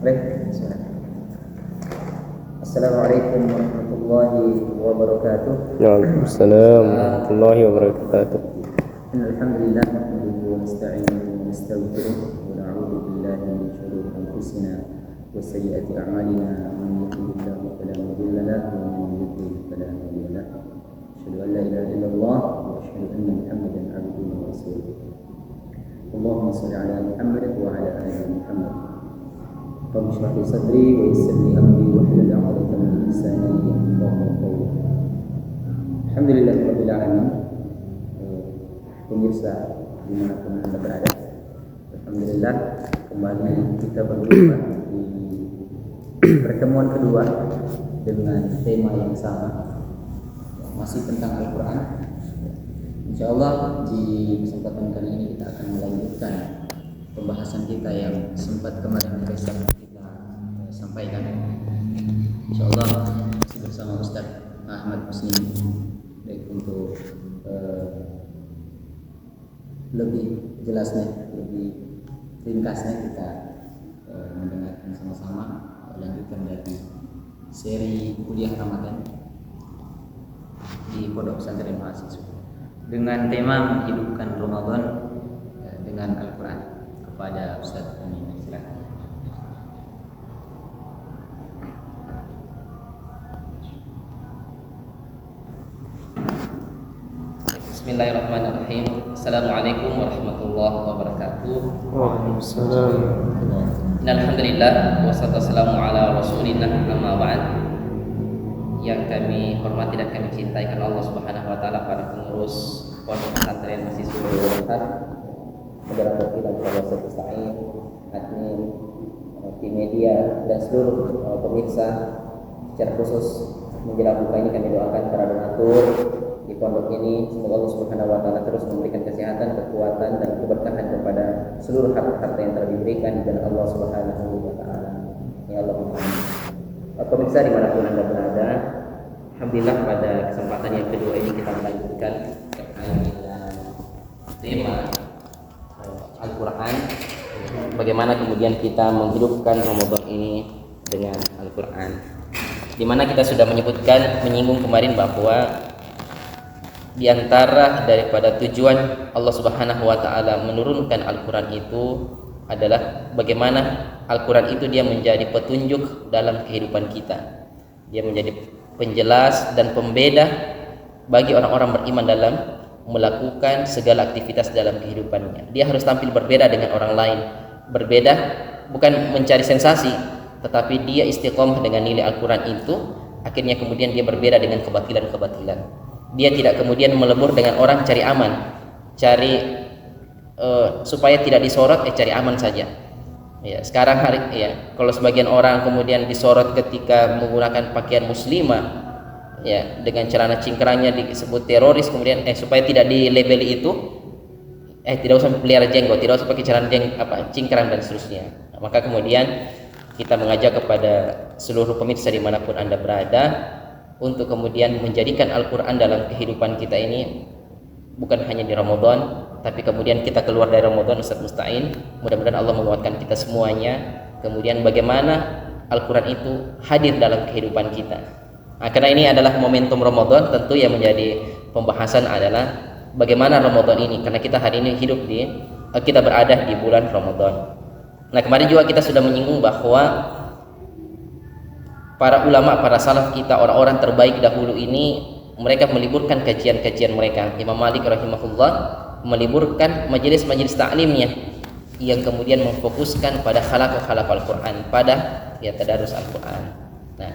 Baik, bismillah. Assalamualaikum warahmatullahi wabarakatuh. Waalaikumsalam warahmatullahi wabarakatuh. Alhamdulillah, nahmaduhu wa nasta'inuhu wa nastaghfiruh wa na'udzu billahi min shururi anfusina wa sayyiati a'malina. Man yahdihillahu fala mudilla lahu wa man yudlil fala hadiya lahu. Asyhadu an la ilaha illallah wa asyhadu anna Muhammadan 'abduhu wa rasuluh. Allahumma shalli 'ala Muhammad wa 'ala ali Muhammad. Rabbi shrah li sadri wa yassir li amri wa hlul 'uqdatam min lisani yafqahu qawli. Alhamdulillahirabbil alamin. Pemirsa dimanapun Anda berada, alhamdulillah kembali kita berjumpa di pertemuan kedua dengan tema yang sama, masih tentang Al-Quran. Insyaallah di kesempatan kali ini kita akan melanjutkan pembahasan kita yang sempat kemarin kita sampaikan. Insyaallah masih bersama Ustaz Ahmad Muslim, baik untuk lebih jelasnya, lebih ringkasnya kita mendengarkan sama-sama lanjutan dari seri kuliah Ramadan di Pondok Pesantren Mahasiswa dengan tema menghidupkan Ramadan dengan Al-Quran. Kepada Ustaz Amin, silakan. Bismillahirrahmanirrahim. Assalamualaikum warahmatullahi wabarakatuh. Waalaikumsalam. Alhamdulillah wassalatu wassalamu ala rasulillah amma ba'd. Yang kami hormati dan kami cintai karena Allah Subhanahu wa taala, para pengurus Pondok Pesantren Mahasiswa Al-Azhar, moderator kita Ustaz Musta'in, admin, tim media dan seluruh pemirsa. Secara khusus menjelang buka ini kami doakan para donatur di pondok ini, semoga Allah Subhanahu wa taala terus memberikan kesehatan, kekuatan dan keberkahan kepada seluruh harta yang telah diberikan di jalan Allah Subhanahu wa taala. Ya Allah. Pemirsa dimanapun Anda berada, alhamdulillah pada kesempatan yang kedua ini kita melanjutkan terkait dengan tema Al-Quran. Bagaimana kemudian kita menghidupkan Ramadan ini dengan Al-Quran, di mana kita sudah menyinggung kemarin bahwa di antara daripada tujuan Allah Subhanahu wa taala menurunkan Al-Quran itu adalah bagaimana Al-Quran itu dia menjadi petunjuk dalam kehidupan kita. Dia menjadi penjelas dan pembeda bagi orang-orang beriman dalam melakukan segala aktivitas dalam kehidupannya. Dia harus tampil berbeda dengan orang lain. Berbeda bukan mencari sensasi, tetapi dia istiqomah dengan nilai Al-Quran itu. Akhirnya kemudian dia berbeda dengan kebatilan-kebatilan. Dia tidak kemudian melebur dengan orang cari aman, cari supaya tidak disorot, cari aman saja. Ya, sekarang kalau sebagian orang kemudian disorot ketika menggunakan pakaian muslimah, ya, dengan celana cingkrangnya disebut teroris, kemudian supaya tidak dilabeli itu, tidak usah pelihara jenggot, tidak usah pakai celana cingkrang dan seterusnya. Maka kemudian kita mengajak kepada seluruh pemirsa dimanapun Anda berada untuk kemudian menjadikan Al-Quran dalam kehidupan kita ini, bukan hanya di Ramadan, tapi kemudian kita keluar dari Ramadan. Ustaz Musta'in, mudah-mudahan Allah menguatkan kita semuanya. Kemudian bagaimana Al-Quran itu hadir dalam kehidupan kita. Nah, karena ini adalah momentum Ramadan, tentu yang menjadi pembahasan adalah bagaimana Ramadan ini, karena kita hari ini kita berada di bulan Ramadan. Nah, kemarin juga kita sudah menyinggung bahwa para ulama, para salaf kita, orang-orang terbaik dahulu ini, mereka meliburkan kajian-kajian mereka. Imam Malik rahimahullah meliburkan majelis-majelis ta'limnya yang kemudian memfokuskan pada khalaq Al-Quran, pada tadarus Al-Quran. Nah,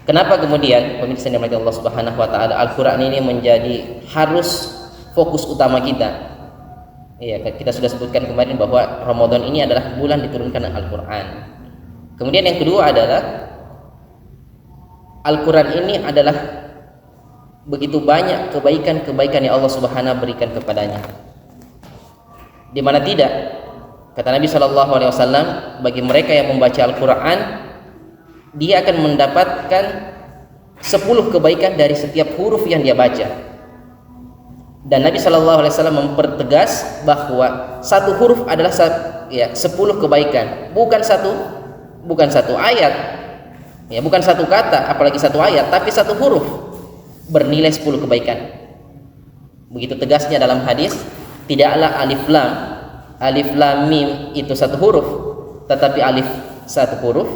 kenapa kemudian pemirsa yang dirahmati Allah Subhanahu wa taala, Al-Quran ini menjadi harus fokus utama kita? Ya, kita sudah sebutkan kemarin bahwa Ramadan ini adalah bulan diturunkan Al-Quran. Kemudian yang kedua adalah Al-Quran ini adalah begitu banyak kebaikan-kebaikan yang Allah Subhanahu berikan kepadanya. Di mana tidak, kata Nabi sallallahu alaihi wasallam, bagi mereka yang membaca Al-Quran, dia akan mendapatkan 10 kebaikan dari setiap huruf yang dia baca. Dan Nabi sallallahu alaihi wasallam mempertegas bahwa satu huruf adalah 10 kebaikan, bukan satu bukan satu ayat, ya bukan satu kata, apalagi satu ayat, tapi satu huruf bernilai 10 kebaikan. Begitu tegasnya dalam hadis, tidaklah alif lam mim itu satu huruf, tetapi alif satu huruf,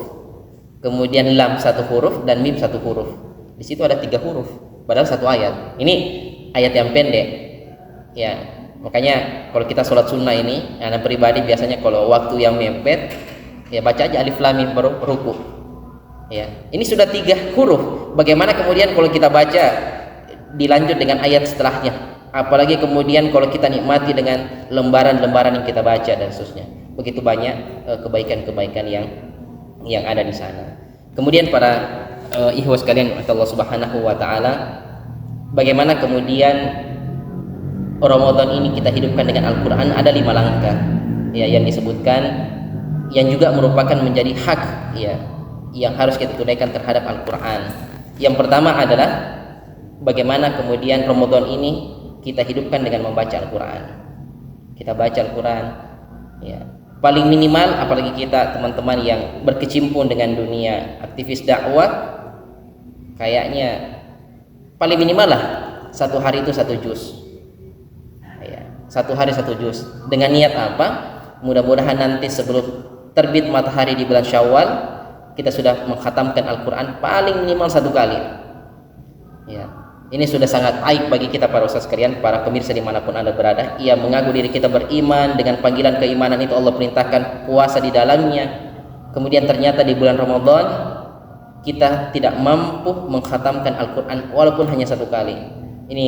kemudian lam satu huruf, dan mim satu huruf. Di situ ada 3 huruf, padahal satu ayat. Ini ayat yang pendek, ya. Makanya kalau kita sholat sunnah ini, anak pribadi biasanya kalau waktu yang mepet, ya baca aja alif lam mim baru ruku. Ya, ini sudah 3 huruf. Bagaimana kemudian kalau kita baca dilanjut dengan ayat setelahnya? Apalagi kemudian kalau kita nikmati dengan lembaran-lembaran yang kita baca dan seterusnya. Begitu banyak kebaikan-kebaikan yang ada di sana. Kemudian para ikhwas sekalian Allah Subhanahu wa taala, bagaimana kemudian Ramadan ini kita hidupkan dengan Al-Qur'an? Ada 5 langkah ya yang disebutkan, yang juga merupakan menjadi hak ya yang harus kita tunaikan terhadap Al-Qur'an. Yang pertama adalah bagaimana kemudian Ramadan ini kita hidupkan dengan membaca Al-Qur'an. Kita baca Al-Qur'an ya. Paling minimal, apalagi kita teman-teman yang berkecimpung dengan dunia aktivis dakwah, kayaknya paling minimal lah 1 hari itu 1 juz ya, 1 hari 1 juz. Dengan niat apa? Mudah-mudahan nanti sebelum terbit matahari di bulan Syawal kita sudah mengkhatamkan Al-Quran paling minimal 1 kali ya. Ini sudah sangat aib bagi kita para ustaz sekalian, para pemirsa dimanapun anda berada, yang mengaku diri kita beriman. Dengan panggilan keimanan itu Allah perintahkan puasa di dalamnya, kemudian ternyata di bulan Ramadan kita tidak mampu mengkhatamkan Al-Quran walaupun hanya 1 kali. Ini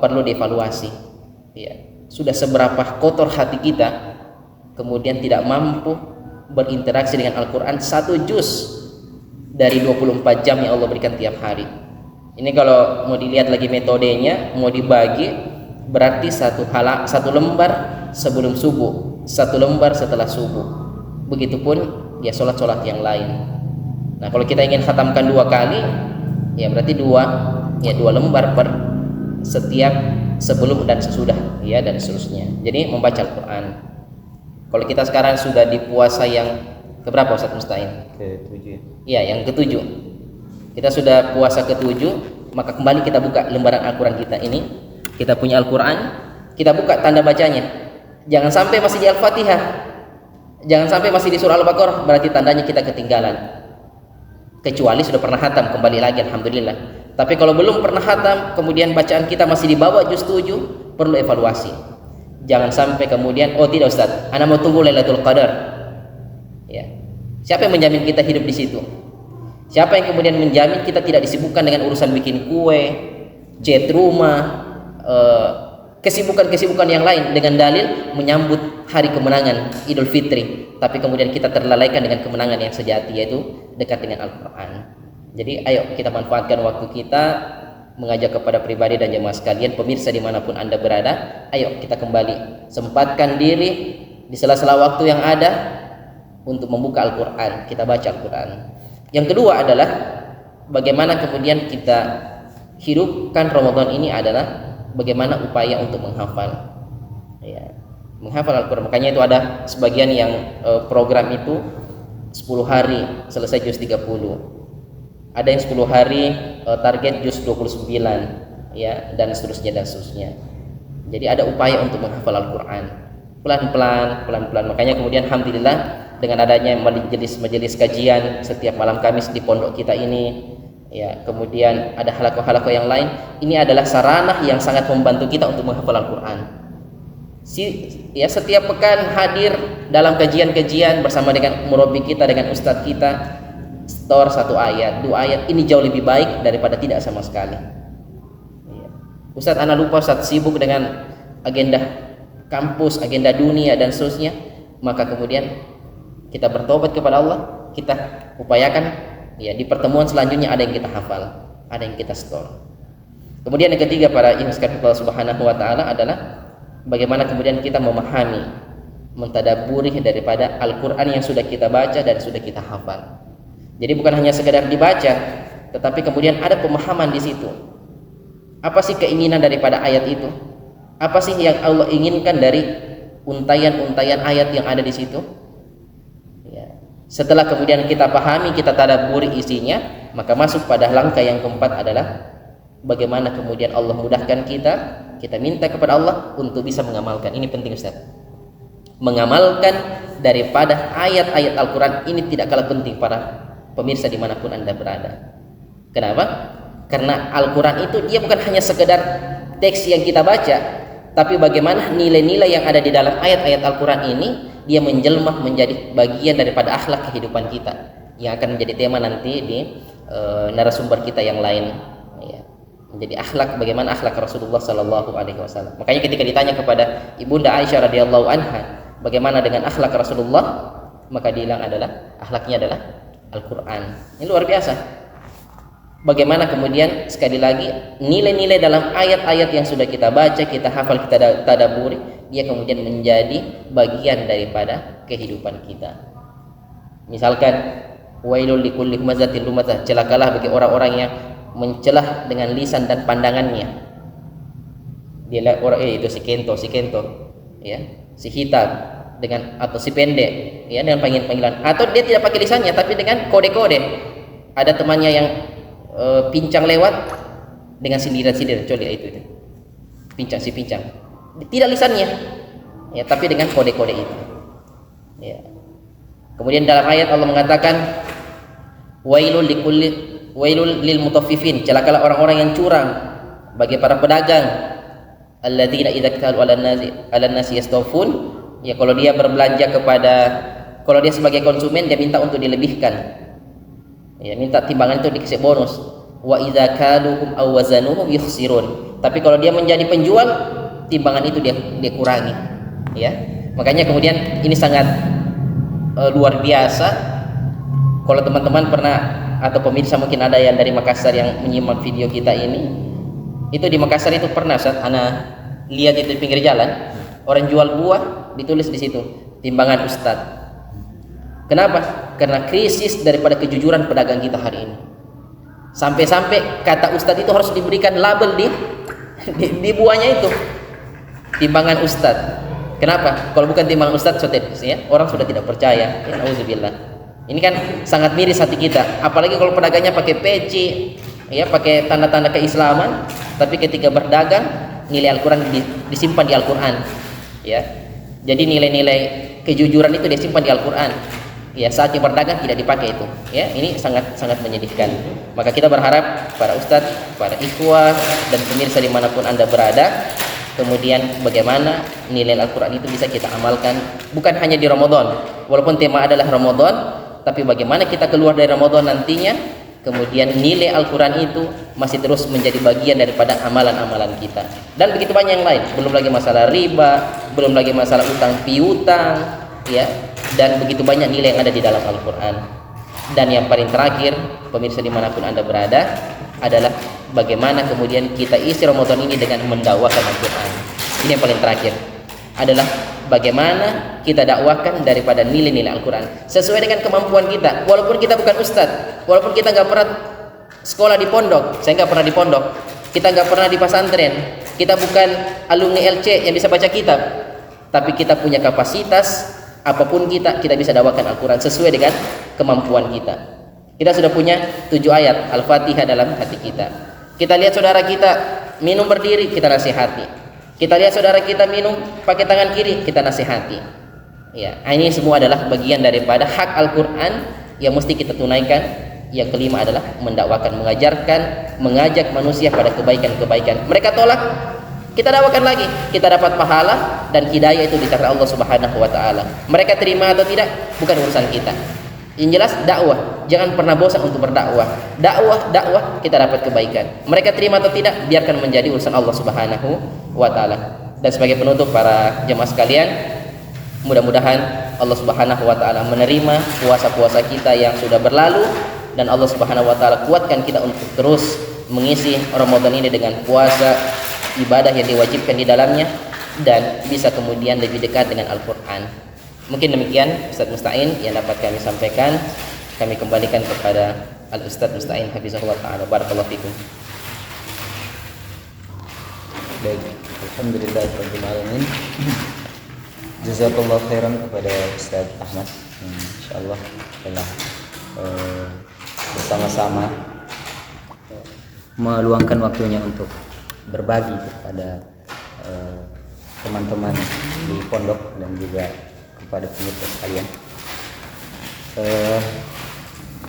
perlu dievaluasi ya. Sudah seberapa kotor hati kita kemudian tidak mampu berinteraksi dengan Al-Quran 1 juz dari 24 jam yang Allah berikan tiap hari. Ini kalau mau dilihat lagi metodenya, mau dibagi, berarti 1 lembar sebelum subuh, 1 lembar setelah subuh. Begitupun ya sholat-sholat yang lain. Nah kalau kita ingin khatamkan 2 kali, ya berarti 2 lembar per setiap sebelum dan sesudah ya, dan seterusnya. Jadi membaca Al-Quran. Kalau kita sekarang sudah di puasa yang keberapa Ustaz Musta'in? Ke-7. Iya, yang ke-7. Kita sudah puasa ke-7, maka kembali kita buka lembaran Al-Quran kita ini. Kita punya Al-Quran, kita buka tanda bacanya. Jangan sampai masih di Al-Fatihah, jangan sampai masih di surah Al-Baqarah, berarti tandanya kita ketinggalan. Kecuali sudah pernah khatam, kembali lagi alhamdulillah. Tapi kalau belum pernah khatam, kemudian bacaan kita masih di bawah juz 7, perlu evaluasi. Jangan sampai kemudian, oh tidak Ustaz, ana mau tunggu Lailatul Qadar. Ya. Siapa yang menjamin kita hidup di situ? Siapa yang kemudian menjamin kita tidak disibukkan dengan urusan bikin kue, cat rumah, kesibukan-kesibukan yang lain dengan dalil menyambut hari kemenangan Idul Fitri, tapi kemudian kita terlalaikan dengan kemenangan yang sejati, yaitu dekat dengan Al-Quran. Jadi ayo kita manfaatkan waktu kita, mengajak kepada pribadi dan jemaah sekalian, pemirsa dimanapun anda berada, ayo kita kembali sempatkan diri di sela-sela waktu yang ada untuk membuka Al-Quran, kita baca Al-Quran. Yang kedua adalah bagaimana kemudian kita hidupkan Ramadan ini adalah bagaimana upaya untuk menghafal ya, menghafal Al-Quran. Makanya itu ada sebagian yang program itu 10 hari selesai juz 30, ada yang 10 hari target juz 29 ya, dan seterusnya. Jadi ada upaya untuk menghafal Al-Quran pelan-pelan. Makanya kemudian alhamdulillah dengan adanya majelis kajian setiap malam Kamis di pondok kita ini ya, kemudian ada halaqah-halaqah yang lain, ini adalah sarana yang sangat membantu kita untuk menghafal Al-Quran. Setiap pekan hadir dalam kajian-kajian bersama dengan murabi kita, dengan ustadz kita, setor 1 ayat, 2 ayat, ini jauh lebih baik daripada tidak sama sekali ya. Ustadz ana lupa, Ustadz sibuk dengan agenda kampus, agenda dunia dan seterusnya, maka kemudian kita bertobat kepada Allah, kita upayakan ya di pertemuan selanjutnya ada yang kita hafal, ada yang kita store. Kemudian yang ketiga para ikhwan Allah Subhanahu wa taala adalah bagaimana kemudian kita memahami, mentadabburi daripada Al-Qur'an yang sudah kita baca dan sudah kita hafal. Jadi bukan hanya sekedar dibaca, tetapi kemudian ada pemahaman di situ. Apa sih keinginan daripada ayat itu? Apa sih yang Allah inginkan dari untayan-untayan ayat yang ada di situ? Setelah kemudian kita pahami, kita tadabburi isinya, maka masuk pada langkah yang keempat adalah bagaimana kemudian Allah mudahkan kita minta kepada Allah untuk bisa mengamalkan. Ini penting Ustaz. Mengamalkan daripada ayat-ayat Al-Quran ini tidak kalah penting para pemirsa dimanapun Anda berada. Kenapa? Karena Al-Quran itu dia bukan hanya sekedar teks yang kita baca, tapi bagaimana nilai-nilai yang ada di dalam ayat-ayat Al-Quran ini dia menjelma menjadi bagian daripada akhlak kehidupan kita, yang akan menjadi tema nanti di narasumber kita yang lain, ya. Menjadi akhlak, bagaimana akhlak Rasulullah Sallallahu Alaihi Wasallam. Makanya ketika ditanya kepada ibunda Aisyah radhiyallahu anha, bagaimana dengan akhlak Rasulullah, maka dia bilang akhlaknya adalah Al-Quran. Ini luar biasa. Bagaimana kemudian sekali lagi nilai-nilai dalam ayat-ayat yang sudah kita baca, kita hafal, kita tadabburi, dia kemudian menjadi bagian daripada kehidupan kita. Misalkan wailul likulli humazatil lumazah, celakalah bagi orang-orang yang mencelah dengan lisan dan pandangannya. Dia orang itu si kento, ya, si hitam dengan atau si pendek, ya, dengan panggilan-panggilan, atau dia tidak pakai lisannya tapi dengan kode-kode. Ada temannya yang pincang lewat dengan sindiran-sindiran, coba itu pincang, si pincang, tidak lisannya, ya, tapi dengan kode-kode itu, ya. Kemudian dalam ayat Allah mengatakan wailul lil mutaffifin, celakalah orang-orang yang curang, bagi para pedagang, alladzina idza ktalu 'alan nasi yastawfun, ya, kalau dia berbelanja kalau dia sebagai konsumen dia minta untuk dilebihkan, ya, minta timbangan itu dikasih bonus. Wa idza kaluhum aw wazanuhum yukhsirun, tapi kalau dia menjadi penjual, timbangan itu dia kurangi, ya. Makanya kemudian ini sangat luar biasa. Kalau teman-teman pernah atau pemirsa mungkin ada yang dari Makassar yang menyimak video kita ini, itu di Makassar itu pernah saat ana lihat itu di pinggir jalan, orang jual buah ditulis di situ timbangan Ustadz. Kenapa? Karena krisis daripada kejujuran pedagang kita hari ini. Sampai-sampai kata Ustadz itu harus diberikan label di buahnya itu, timbangan Ustadz. Kenapa? Kalau bukan timbangan Ustadz, ya, orang sudah tidak percaya. Ya, auzubillah. Ini kan sangat miris hati kita. Apalagi kalau pedagangnya pakai peci, ya, pakai tanda-tanda keislaman, tapi ketika berdagang nilai Al-Quran disimpan di Al-Quran, ya. Jadi nilai-nilai kejujuran itu disimpan di Al-Quran. Ya, saatnya berdagang tidak dipakai itu, ya. Ini sangat menyedihkan. Maka kita berharap para ustadz, para ikhwah dan pemirsa dimanapun Anda berada, kemudian bagaimana nilai Al-Quran itu bisa kita amalkan, bukan hanya di Ramadan, walaupun tema adalah Ramadan, tapi bagaimana kita keluar dari Ramadan nantinya, kemudian nilai Al-Quran itu masih terus menjadi bagian daripada amalan-amalan kita. Dan begitu banyak yang lain, belum lagi masalah riba, belum lagi masalah utang piutang, ya, dan begitu banyak nilai yang ada di dalam Al-Quran. Dan yang paling terakhir, pemirsa dimanapun Anda berada, adalah bagaimana kemudian kita isi Ramadan ini dengan mendakwakan Al-Quran. Ini yang paling terakhir, adalah bagaimana kita dakwakan daripada nilai-nilai Al-Quran sesuai dengan kemampuan kita. Walaupun kita bukan ustadz, walaupun kita nggak pernah sekolah di pondok, saya nggak pernah di pondok, kita nggak pernah di pesantren, kita bukan alumni LC yang bisa baca kitab, tapi kita punya kapasitas. Apapun kita bisa dakwakan Al-Quran sesuai dengan kemampuan kita. Kita sudah punya 7 ayat Al-Fatihah dalam hati kita. Kita lihat saudara kita minum berdiri, kita nasihati. Kita lihat saudara kita minum pakai tangan kiri, kita nasihati. Ya, ini semua adalah bagian daripada hak Al-Quran yang mesti kita tunaikan. Yang kelima adalah mendakwakan, mengajarkan, mengajak manusia pada kebaikan-kebaikan. Mereka tolak, kita dakwakan lagi, kita dapat pahala dan hidayah itu di tangan Allah Subhanahu wa taala. Mereka terima atau tidak bukan urusan kita. Yang jelas dakwah, jangan pernah bosan untuk berdakwah. Dakwah kita dapat kebaikan. Mereka terima atau tidak biarkan menjadi urusan Allah Subhanahu wa taala. Dan sebagai penutup para jemaah sekalian, mudah-mudahan Allah Subhanahu wa taala menerima puasa-puasa kita yang sudah berlalu, dan Allah Subhanahu wa taala kuatkan kita untuk terus mengisi Ramadan ini dengan puasa, ibadah yang diwajibkan di dalamnya, dan bisa kemudian lebih dekat dengan Al-Quran. Mungkin demikian Ustadz Musta'in yang dapat kami sampaikan. Kami kembalikan kepada Al-Ustadz Musta'in hafizahullah ta'ala. Barakallahu fikum. Baik, alhamdulillah rabbil alamin. Jazakallah khairan kepada Ustaz Ahmad. Insyaallah telah bersama-sama meluangkan waktunya untuk berbagi kepada teman-teman di pondok dan juga kepada pemirsa sekalian.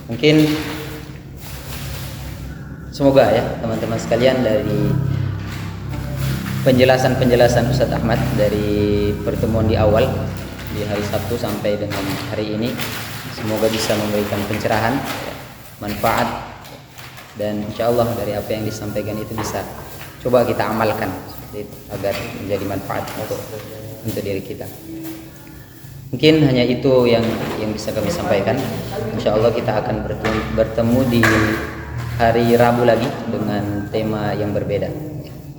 Mungkin semoga ya teman-teman sekalian dari penjelasan Ustaz Ahmad dari pertemuan di awal di hari Sabtu sampai dengan hari ini, semoga bisa memberikan pencerahan, manfaat, dan insya Allah dari apa yang disampaikan itu bisa coba kita amalkan seperti itu, agar menjadi manfaat untuk diri kita. Mungkin hanya itu yang bisa kami sampaikan. Insya Allah kita akan bertemu di hari Rabu lagi dengan tema yang berbeda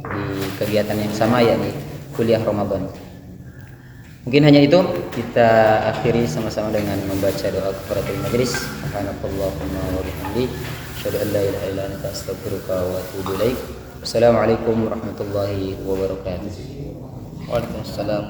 di kegiatan yang sama, yakni kuliah Ramadan. Mungkin hanya itu, kita akhiri sama-sama dengan membaca doa kafaratul majlis. Subhanakallahumma wa bihamdika asyhadu an la ilaha illa anta astaghfiruka wa atubu ilaik. Wassalamualaikum warahmatullahi wabarakatuh. Waalaikumsalam.